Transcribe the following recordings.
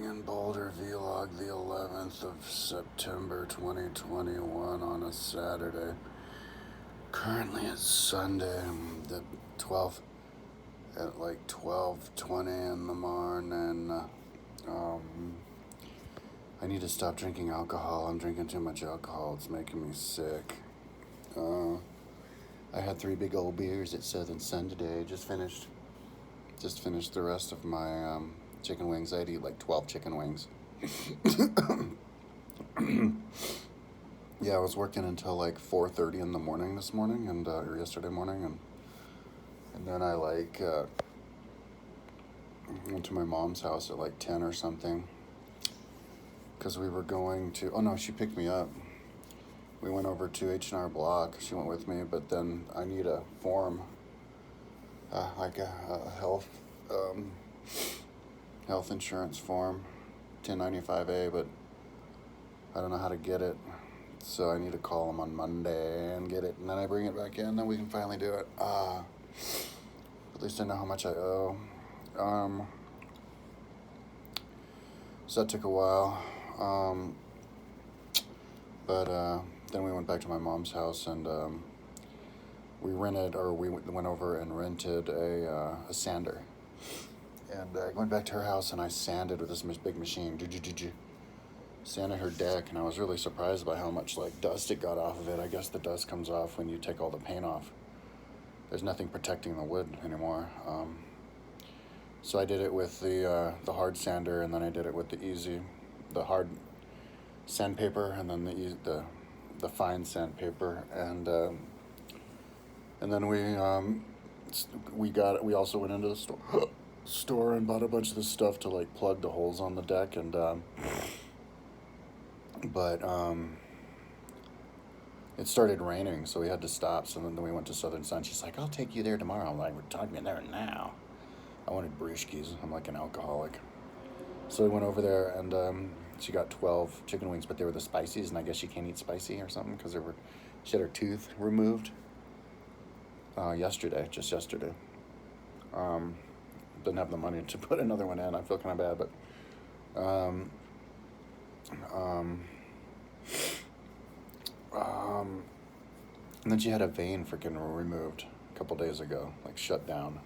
Living in Boulder vlog, the 11th of September 2021 on a Saturday. Currently it's Sunday, the 12th at like 12:20 in the morning. I need to stop drinking alcohol. I'm drinking too much alcohol. It's making me sick. I had 3 big old beers at Southern Sun today. Just finished the rest of my chicken wings. I'd eat like 12 chicken wings. Yeah, I was working until like 4:30 in the morning this morning or yesterday morning, and then I went to my mom's house at like 10 or something because we were going to. Oh no, she picked me up. We went over to H&R Block. She went with me, but then I need a form, like a health insurance form, 1095A, but I don't know how to get it. So I need to call them on Monday and get it, and then I bring it back in, then we can finally do it. At least I know how much I owe. So that took a while. But then we went back to my mom's house, and we went over and rented a sander. And I went back to her house and I sanded with this big machine. Sanded her deck, and I was really surprised by how much like dust it got off of it. I guess the dust comes off when you take all the paint off. There's nothing protecting the wood anymore. So I did it with the hard sander, and then I did it with the hard sandpaper, and then the fine sandpaper, and then we also went into the store and bought a bunch of the stuff to like plug the holes on the deck, and but it started raining, so we had to stop. So then we went to Southern Sun. She's like, "I'll take you there tomorrow." I'm like, "We're talking there now." I wanted brewskis. I'm like an alcoholic. So we went over there, and she got 12 chicken wings, but they were the spicies, and I guess she can't eat spicy or something because she had her tooth removed just yesterday. Didn't have the money to put another one in. I feel kind of bad, but and then she had a vein freaking removed a couple days ago, like shut down.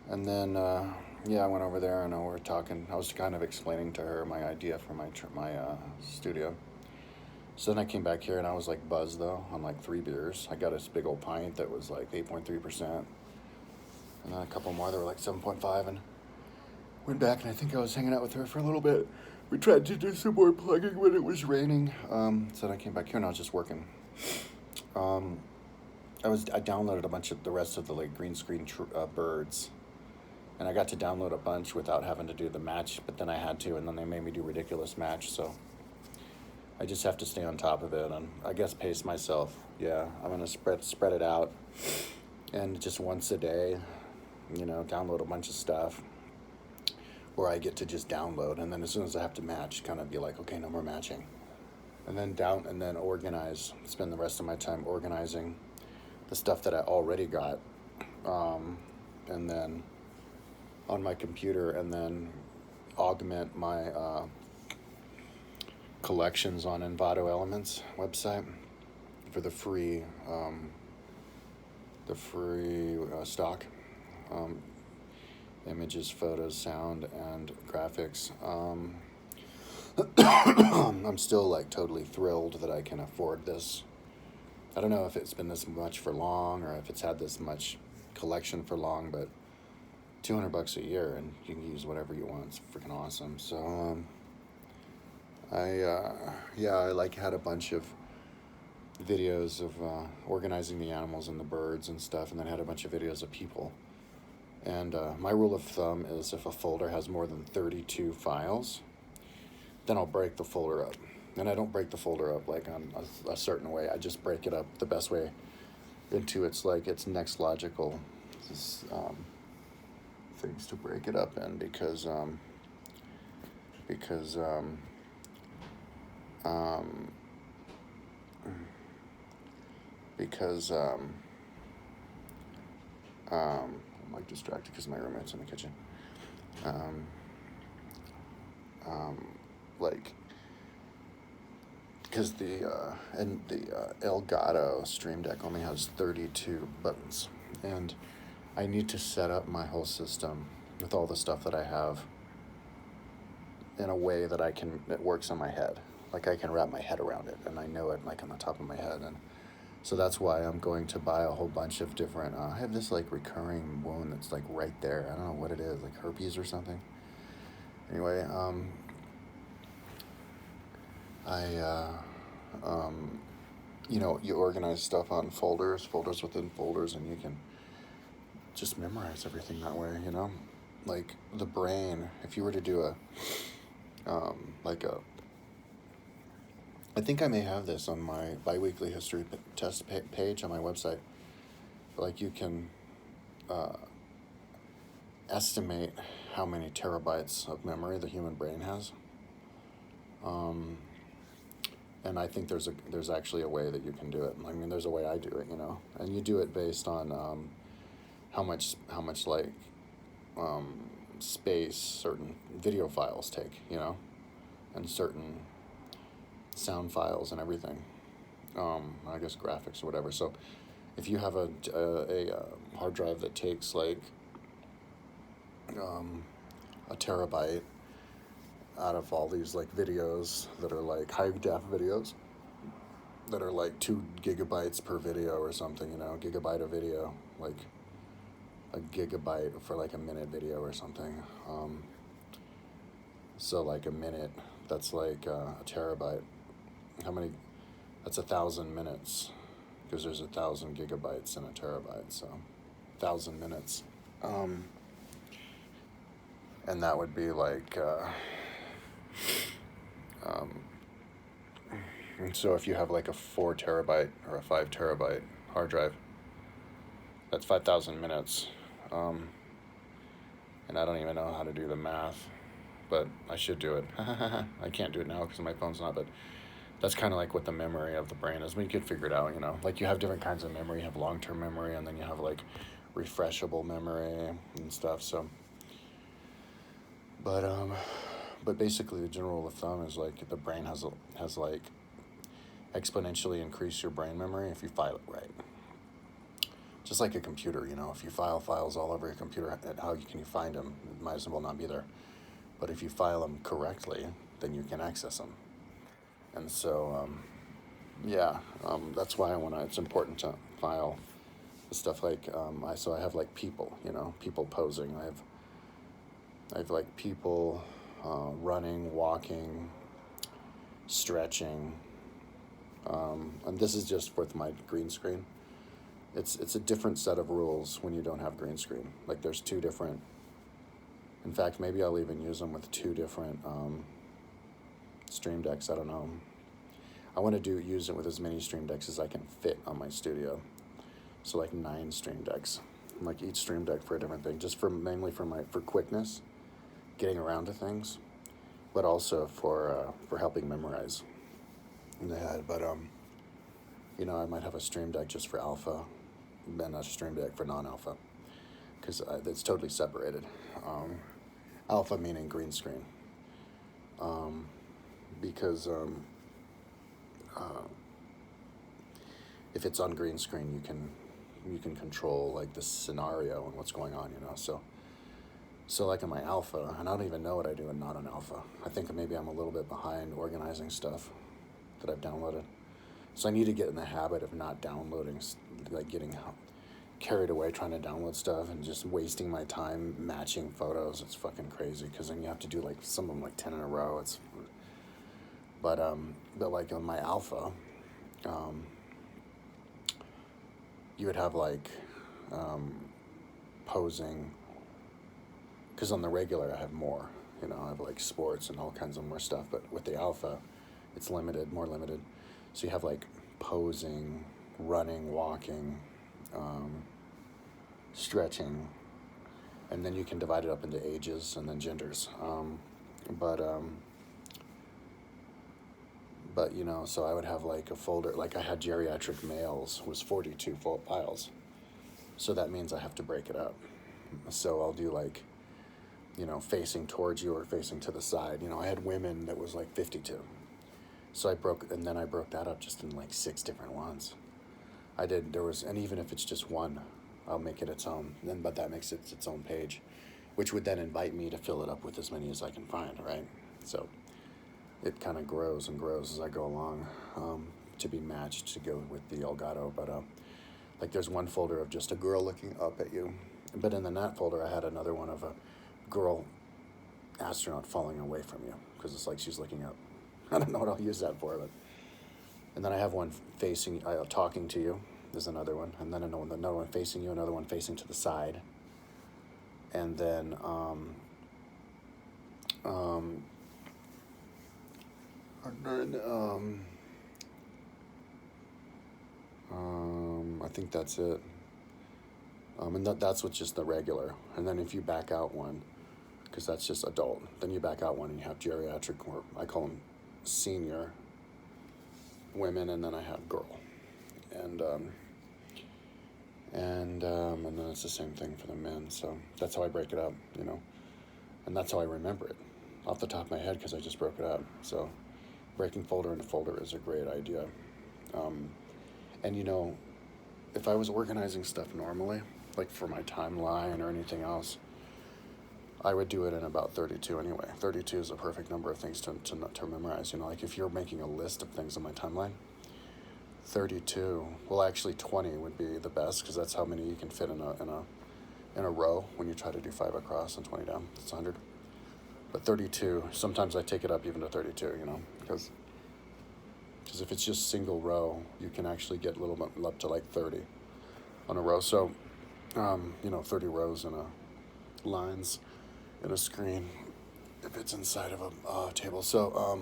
And then I went over there and we were talking. I was kind of explaining to her my idea for my studio. So then I came back here and I was like buzzed though on like 3 beers. I got this big old pint that was like 8.3%, and then a couple more that were like 7.5, and went back, and I think I was hanging out with her for a little bit. We tried to do some more plugging when it was raining. So then I came back here and I was just working. I downloaded a bunch of the rest of the like green screen birds, and I got to download a bunch without having to do the match, but then I had to, and then they made me do ridiculous match, so I just have to stay on top of it, and I guess pace myself. Yeah, I'm gonna spread it out, and just once a day, download a bunch of stuff, where I get to just download, and then as soon as I have to match, kind of be like, okay, no more matching, and then organize. Spend the rest of my time organizing the stuff that I already got, and then on my computer, and then augment my collections on Envato Elements website for the free stock, images, photos, sound, and graphics. I'm still like totally thrilled that I can afford this. I don't know if it's been this much for long, or if it's had this much collection for long, but $200 a year, and you can use whatever you want. It's freaking awesome. So I like had a bunch of videos of organizing the animals and the birds and stuff, and then had a bunch of videos of people. And my rule of thumb is if a folder has more than 32 files, then I'll break the folder up. And I don't break the folder up like on a certain way. I just break it up the best way into its next logical things to break it up in, because um, because I'm like distracted because my roommate's in the kitchen. Um, like, because the Elgato Stream Deck only has 32 buttons, and I need to set up my whole system with all the stuff that I have in a way that it works in my head. Like I can wrap my head around it, and I know it like on the top of my head, and so that's why I'm going to buy a whole bunch of different. I have this like recurring wound that's like right there. I don't know what it is, like herpes or something. Anyway, you organize stuff on folders within folders, and you can just memorize everything that way. Like the brain. If you were to do I think I may have this on my biweekly history test page on my website. Like you can estimate how many terabytes of memory the human brain has. And I think there's actually a way that you can do it. I mean, there's a way I do it, and you do it based on how much like space certain video files take, and certain sound files and everything. I guess graphics or whatever. So if you have a hard drive that takes like a terabyte out of all these like videos that are like high def videos that are like 2 gigabytes per video or something, gigabyte of video, like a gigabyte for like a minute video or something. So like a minute, that's like a terabyte. That's 1,000 minutes, because there's 1,000 gigabytes in a terabyte, so 1,000 minutes. And that would be like, and so if you have like a 4 terabyte or a 5 terabyte hard drive, that's 5,000 minutes. And I don't even know how to do the math, but I should do it. I can't do it now because my phone's not, but that's kind of like what the memory of the brain is. We could figure it out, like you have different kinds of memory. You have long-term memory, and then you have like refreshable memory and stuff. So, but basically the general rule of thumb is like the brain has like exponentially increase your brain memory if you file it right. Just like a computer, if you file files all over your computer, how can you find them? It might as well not be there. But if you file them correctly, then you can access them. And so, that's why it's important to file stuff like, I have like people, people posing. I have like people running, walking, stretching. And this is just with my green screen. It's a different set of rules when you don't have green screen. Like there's 2 different, in fact, maybe I'll even use them with 2 different Stream Decks. I don't know. I want to use it with as many Stream Decks as I can fit on my studio. So like 9 Stream Decks, like each Stream Deck for a different thing, just mainly for quickness, getting around to things, but also for helping memorize in the head. But I might have a Stream Deck just for alpha, then a Stream Deck for non-alpha, because it's totally separated. Alpha meaning green screen, because if it's on green screen, you can control like the scenario and what's going on, So like in my alpha, and I don't even know what I do in not on alpha. I think maybe I'm a little bit behind organizing stuff that I've downloaded. So I need to get in the habit of not downloading, like getting carried away trying to download stuff and just wasting my time matching photos. It's fucking crazy, because then you have to do like some of them like 10 in a row. But like on my alpha, you would have like posing, because on the regular I have more, I have like sports and all kinds of more stuff, but with the alpha, it's more limited. So you have like posing, running, walking, stretching, and then you can divide it up into ages and then genders. But, you know, so I would have like a folder, like I had geriatric males, was 42 full files. So that means I have to break it up. So I'll do like, you know, facing towards you or facing to the side. You know, I had women that was like 52. So and then I broke that up just in like 6 different ones. And even if it's just one, I'll make it its own. But that makes it its own page, which would then invite me to fill it up with as many as I can find, right? So it kind of grows and grows as I go along, to be matched to go with the Elgato. But like there's one folder of just a girl looking up at you, but in that folder I had another one of a girl astronaut falling away from you because it's like she's looking up. I don't know what I'll use that for, but. And then I have one facing, talking to you. There's another one, and then another one facing you, another one facing to the side, and then I think that's it. And that's with just the regular. And then if you back out one, because that's just adult, then you back out one and you have geriatric, or I call them senior women, and then I have girl, and then it's the same thing for the men. So that's how I break it up, you know, and that's how I remember it off the top of my head because I just broke it up. So breaking folder into folder is a great idea. And you know, if I was organizing stuff normally, like for my timeline or anything else, I would do it in about 32 anyway. 32 is a perfect number of things to memorize. You know, like if you're making a list of things on my timeline, 32, well actually 20 would be the best because that's how many you can fit in a row when you try to do 5 across and 20 down. It's 100. But 32, sometimes I take it up even to 32, you know, because if it's just single row, you can actually get a little bit up to like 30 on a row. So, you know, 30 rows in a lines in a screen if it's inside of a table. So,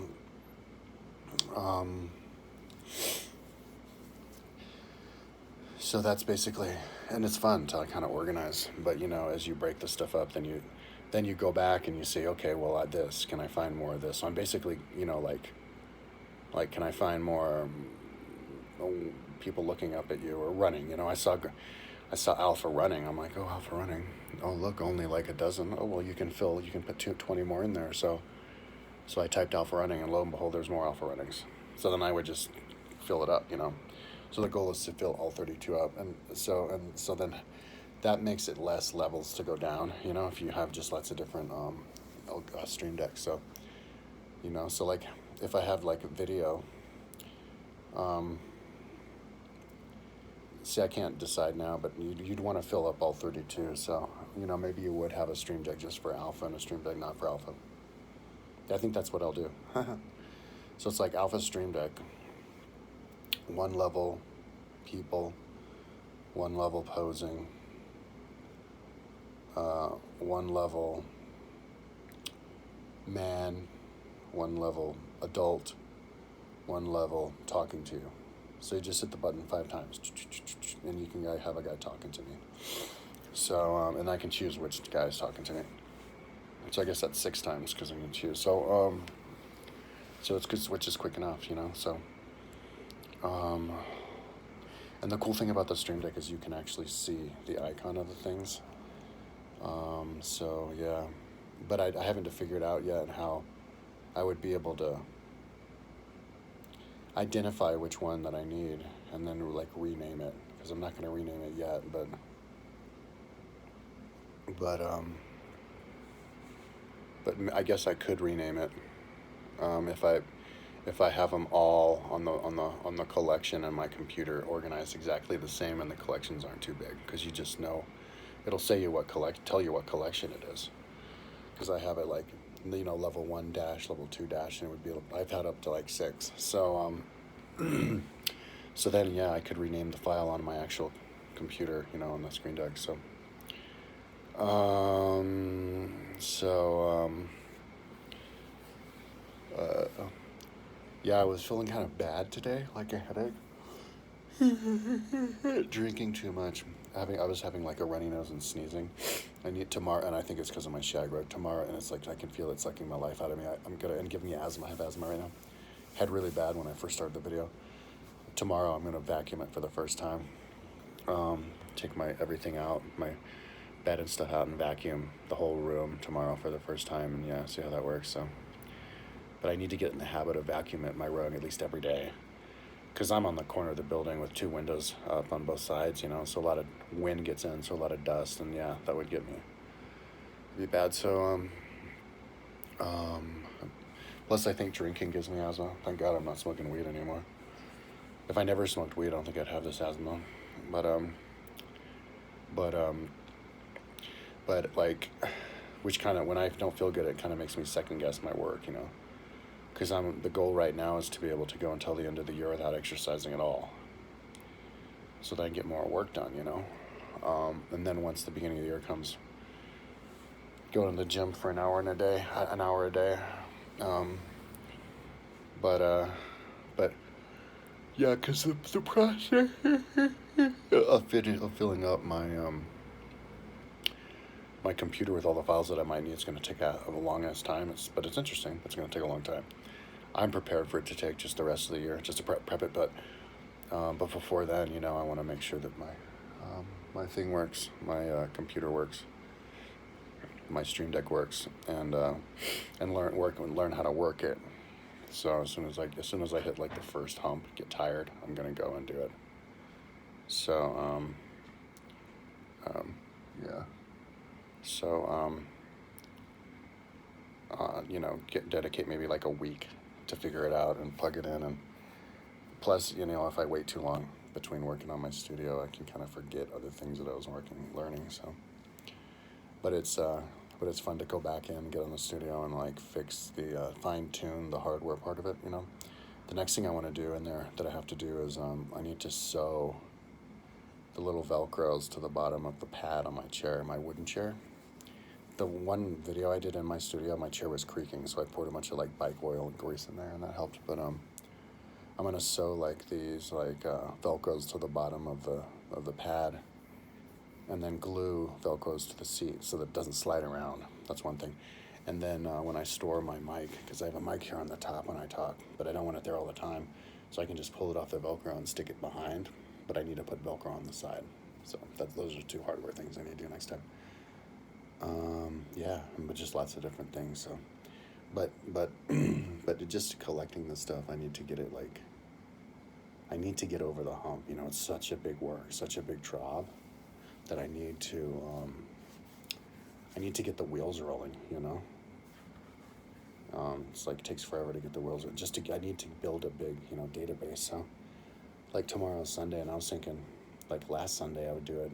so that's basically, and it's fun to kind of organize. But you know, as you break the stuff up, then you go back and you say, okay, well, this, can I find more of this? So I'm basically, you know, like, can I find more people looking up at you or running? You know, I saw Alpha running. I'm like, oh, Alpha running. Oh, look, only like a dozen. Oh, well, you can put 20 more in there. So I typed Alpha running, and lo and behold, there's more Alpha runnings. So then I would just fill it up, you know. So the goal is to fill all 32 up, and so then that makes it less levels to go down, you know, if you have just lots of different Stream Decks. So, you know, so like if I have like a video, see, I can't decide now, but you'd want to fill up all 32. So, you know, maybe you would have a Stream Deck just for Alpha and a Stream Deck not for Alpha. I think that's what I'll do. So it's like Alpha Stream Deck, 1 level people, 1 level posing, 1 level man, 1 level adult, 1 level talking to you. So you just hit the button 5 times, and you can have a guy talking to me. So, and I can choose which guy is talking to me. So I guess that's 6 times because I can choose. So, so it's good, which is quick enough, you know. So, and the cool thing about the Stream Deck is you can actually see the icon of the things. So yeah, but I haven't figured out yet how I would be able to identify which one that I need and then like rename it, because I'm not going to rename it yet, but I guess I could rename it if I have them all on the collection and my computer organized exactly the same and the collections aren't too big, because you just know it'll tell you what collection it is, because I have it like, you know, level 1 dash, level 2 dash, and it would be, I've had up to like 6. So so then yeah, I could rename the file on my actual computer, you know, on the Screen Deck. So yeah, I was feeling kind of bad today, like a headache. Drinking too much. I was having like a runny nose and sneezing. I need tomorrow, and I think it's because of my shag rug tomorrow, and it's like I can feel it sucking my life out of me. I'm gonna, and giving me asthma. I have asthma right now, had really bad when I first started the video. Tomorrow I'm gonna vacuum it for the first time. Take my everything out, my bed and stuff out, and vacuum the whole room tomorrow for the first time, and yeah, see how that works. So, but I need to get in the habit of vacuuming my room at least every day, because I'm on the corner of the building with 2 windows up on both sides, you know, so a lot of wind gets in, so a lot of dust, and yeah, that would get me be bad. So plus I think drinking gives me asthma. Thank God I'm not smoking weed anymore. If I never smoked weed, I don't think I'd have this asthma. But like, which kind of, when I don't feel good, it kind of makes me second guess my work, you know, because the goal right now is to be able to go until the end of the year without exercising at all, so that I can get more work done, you know. And then once the beginning of the year comes, go to the gym for an hour a day. But yeah, because the process of filling up my computer with all the files that I might need is going to take a long ass time. But it's interesting. It's going to take a long time. I'm prepared for it to take just the rest of the year, just to prep it. But before then, you know, I want to make sure that my thing works, my computer works, my Stream Deck works, and learn how to work it. So as soon as I hit like the first hump, get tired, I'm gonna go and do it. So yeah. So you know, dedicate maybe like a week to figure it out and plug it in. And plus, you know, if I wait too long between working on my studio, I can kind of forget other things that I was learning. So, but it's fun to go back in, get on the studio, and like fix the fine tune the hardware part of it. You know, the next thing I want to do in there that I have to do is I need to sew the little Velcros to the bottom of the pad on my chair, my wooden chair. The one video I did in my studio, my chair was creaking, so I poured a bunch of like bike oil and grease in there, and that helped. But I'm gonna sew like these Velcros to the bottom of the pad, and then glue Velcros to the seat so that it doesn't slide around. That's one thing. And then when I store my mic, because I have a mic here on the top when I talk, but I don't want it there all the time, so I can just pull it off the Velcro and stick it behind, but I need to put Velcro on the side. So those are 2 hardware things I need to do next time. Yeah, but just lots of different things. So, but just collecting the stuff, I need to get it I need to get over the hump. You know, it's such a big work, such a big job, that I need to get the wheels rolling. You know, it's like it takes forever to get the wheels. I need to build a big, you know, database. So, like tomorrow's Sunday, and I was thinking, like last Sunday I would do it.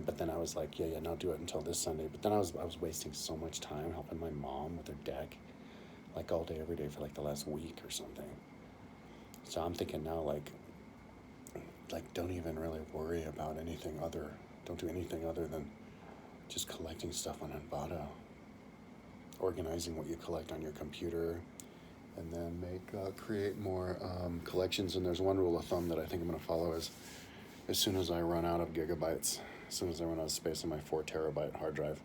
But then I was like, yeah, not do it until this Sunday. But then I was wasting so much time helping my mom with her deck, like all day, every day for like the last week or something. So I'm thinking now, like don't even really worry about anything other. Don't do anything other than just collecting stuff on Envato, organizing what you collect on your computer, and then create more collections. And there's one rule of thumb that I think I'm gonna follow is, as soon as I run out of gigabytes, as soon as I run out of space on my 4 terabyte hard drive.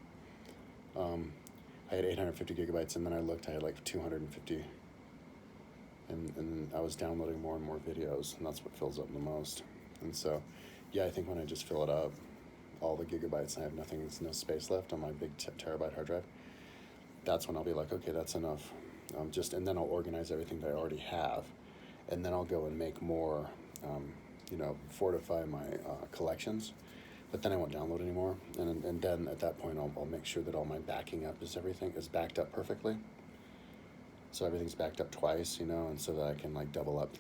I had 850 gigabytes, and then I looked, I had like 250, and I was downloading more and more videos, and that's what fills up the most. And so, yeah, I think when I just fill it up, all the gigabytes, and I have there's no space left on my big terabyte hard drive, that's when I'll be like, okay, that's enough. And then I'll organize everything that I already have, and then I'll go and make more, you know, fortify my collections, but then I won't download anymore. And then at that point, I'll make sure that all my backing up everything is backed up perfectly. So everything's backed up twice, you know, and so that I can like double up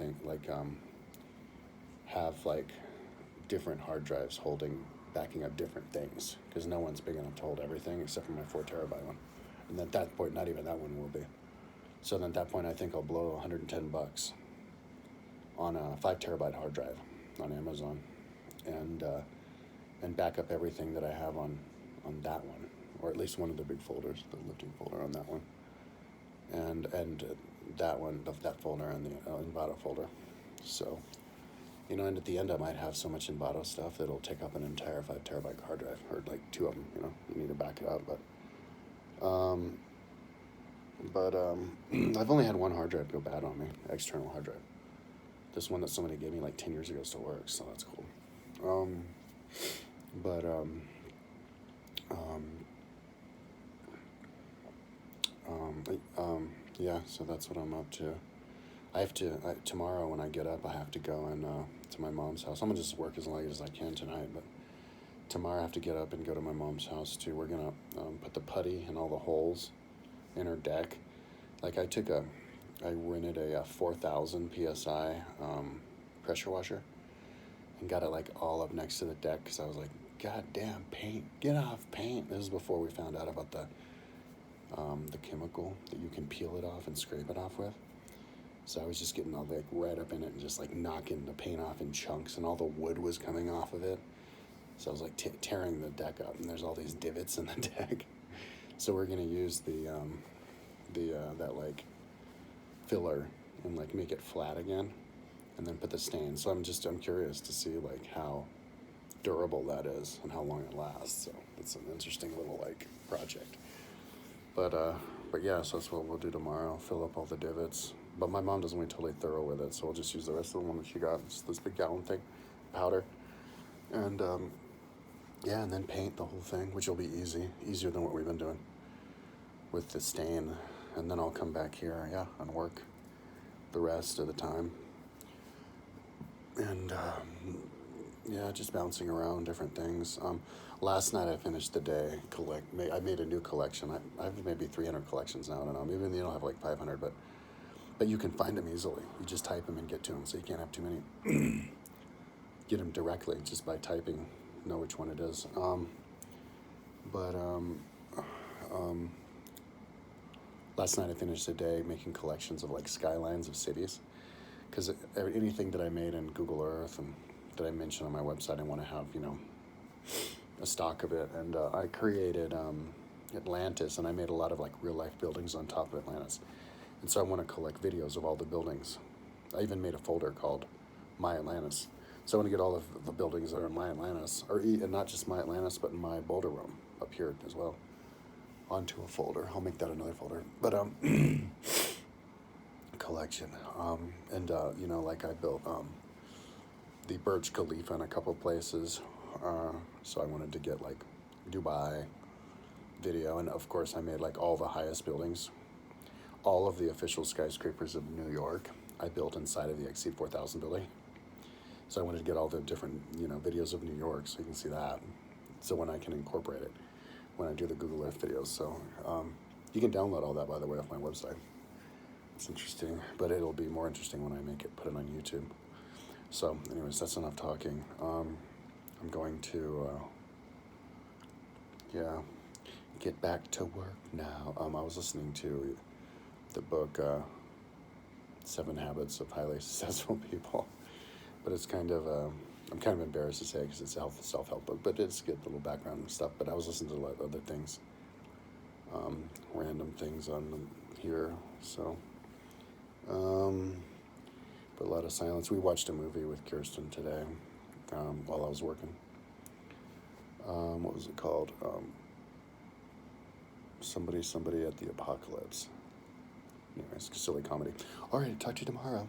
have like different hard drives backing up different things, because no one's big enough to hold everything except for my 4 terabyte one. And at that point, not even that one will be. So then at that point, I think I'll blow $110 on a 5 terabyte hard drive on Amazon, and back up everything that I have on that one, or at least one of the big folders, the lifting folder on that one, and that one, that folder, and the Envato folder. So, you know, and at the end I might have so much Envato stuff that it'll take up an entire 5 terabyte hard drive, or like 2 of them. You know, you need to back it up, but But I've only had one hard drive go bad on me, external hard drive. This one that somebody gave me like 10 years ago still works, so that's cool. Um, but um, yeah, so that's what I'm up to. Tomorrow when I get up, I have to go to my mom's house. I'm gonna just work as late as I can tonight, but tomorrow I have to get up and go to my mom's house too. We're gonna put the putty in all the holes in her deck. Like I rented a 4,000 psi pressure washer and got it like all up next to the deck because I was like, God damn, paint, get off paint. This is before we found out about the chemical that you can peel it off and scrape it off with. So I was just getting all like right up in it and just like knocking the paint off in chunks, and all the wood was coming off of it. So I was like tearing the deck up, and there's all these divots in the deck. So we're gonna use that like filler and like make it flat again, and then put the stain. So I'm curious to see like how durable that is and how long it lasts. So it's an interesting little like project. But yeah, so that's what we'll do tomorrow. Fill up all the divots. But my mom doesn't want to be totally thorough with it, so we'll just use the rest of the one that she got. It's this big gallon thing, powder, and yeah, and then paint the whole thing, which will be easier than what we've been doing with the stain. And then I'll come back here, yeah, and work the rest of the time. And yeah, just bouncing around different things. Last night I finished the day I made a new collection. I have maybe 300 collections now. I don't know. Maybe you don't have like 500, but you can find them easily. You just type them and get to them, so you can't have too many. Get them directly just by typing. Know which one it is. But last night I finished the day making collections of like skylines of cities, because anything that I made in Google Earth and that I mention on my website, I want to have a stock of it. And I created Atlantis, and I made a lot of like real life buildings on top of Atlantis. And so I want to collect videos of all the buildings. I even made a folder called My Atlantis. So I want to get all of the buildings that are in My Atlantis, and not just My Atlantis, but in my Boulder Room up here as well, onto a folder. I'll make that another folder. But collection. And like I built the Burj Khalifa in a couple places. So I wanted to get like Dubai video, and of course I made like all the highest buildings. All of the official skyscrapers of New York I built inside of the XC 4000 building. So I wanted to get all the different, videos of New York so you can see that. So when I can incorporate it, when I do the Google Earth videos. So you can download all that, by the way, off my website. It's interesting, but it'll be more interesting when I put it on YouTube. So anyways, that's enough talking. I'm going to, get back to work now. I was listening to the book 7 Habits of Highly Successful People, but it's kind of I'm kind of embarrassed to say because it's a self-help book, but it's good little background stuff. But I was listening to a lot of other things, random things on here. So, but a lot of silence. We watched a movie with Kirsten today while I was working. What was it called? Somebody at the Apocalypse. Anyways, silly comedy. All right, talk to you tomorrow.